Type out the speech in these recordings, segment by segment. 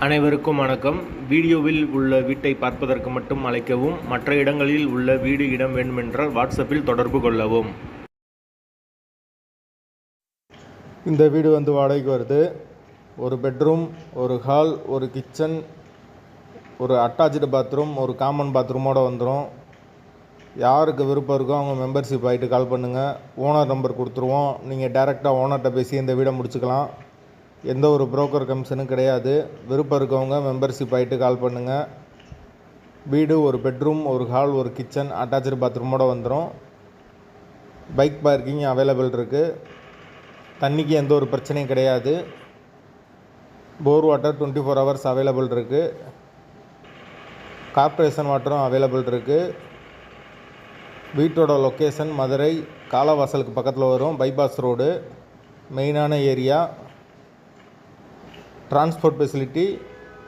அனைவருக்கும் வணக்கம். வீடியோவில் உள்ள வீட்டை பார்ப்பதற்கு மட்டும் அழைக்கவும். மற்ற இடங்களில் உள்ள வீடு இடம் வேண்டுமென்றால் வாட்ஸ்அப்பில் தொடர்பு கொள்ளவும். இந்த வீடு வாடகைக்கு வருது. ஒரு பெட்ரூம், ஒரு ஹால், ஒரு கிச்சன், ஒரு அட்டாச்சு பாத்ரூம், ஒரு காமன் பாத்ரூமோடு வந்துடும். யாருக்கு விருப்பம் இருக்கோ அவங்க மெம்பர்ஷிப் ஆகிட்டு கால் பண்ணுங்கள். ஓனர் நம்பர் கொடுத்துருவோம். நீங்கள் டைரெக்டாக ஓனர்கிட்ட பேசி இந்த வீடை முடிச்சுக்கலாம். எந்த ஒரு புரோக்கர் கமிஷனும் கிடையாது. விருப்பம் இருக்கவங்க மெம்பர்ஷிப் ஆகிட்டு கால் பண்ணுங்கள். வீடு ஒரு பெட்ரூம், ஒரு ஹால், ஒரு கிச்சன், அட்டாச்சு பாத்ரூமோடு வந்துடும். பைக் பார்க்கிங் அவைலபிள் இருக்குது. தண்ணிக்கு எந்த ஒரு பிரச்சனையும் கிடையாது. போர் வாட்டர் 24 ஹவர்ஸ் அவைலபிள் இருக்குது. கார்ப்பரேஷன் வாட்டரும் அவைலபிள் இருக்குது. வீட்டோட லொக்கேஷன் மதுரை காலவாசலுக்கு பக்கத்தில் வரும். பைபாஸ் ரோடு, மெயினான area. Transport facility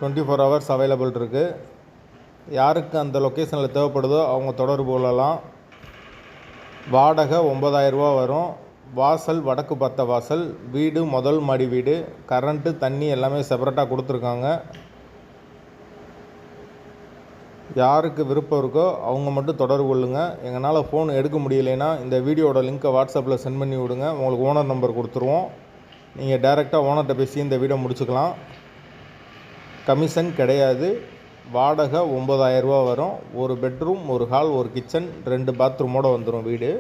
24 hours available இருக்குது. யாருக்கு அந்த லொக்கேஷனில் தேவைப்படுதோ அவங்க தொடர்பு கொள்ளலாம். வாடகை 9,000 ரூபா வரும். வாசல் வடக்கு பார்த்த வாசல். வீடு முதல் மாடி வீடு. கரண்ட்டு தண்ணி எல்லாமே செப்பரேட்டாக கொடுத்துருக்காங்க. யாருக்கு விருப்பம் இருக்கோ அவங்க மட்டும் தொடர்பு கொள்ளுங்கள். எங்களால் ஃபோன் எடுக்க முடியலைன்னா இந்த வீடியோட லிங்க்கை வாட்ஸ்அப்பில் சென்ட் பண்ணி விடுங்க. உங்களுக்கு ஓனர் நம்பர் கொடுத்துருவோம். நீங்கள் டைரெக்டாக ஓனர்கிட்ட பேசி இந்த வீடை முடிச்சுக்கலாம். கமிஷன் கிடையாது. வாடகை 9,000 ரூபா வரும். ஒரு பெட்ரூம், ஒரு ஹால், ஒரு கிச்சன், 2 பாத்ரூமோடு வந்துடும் வீடு.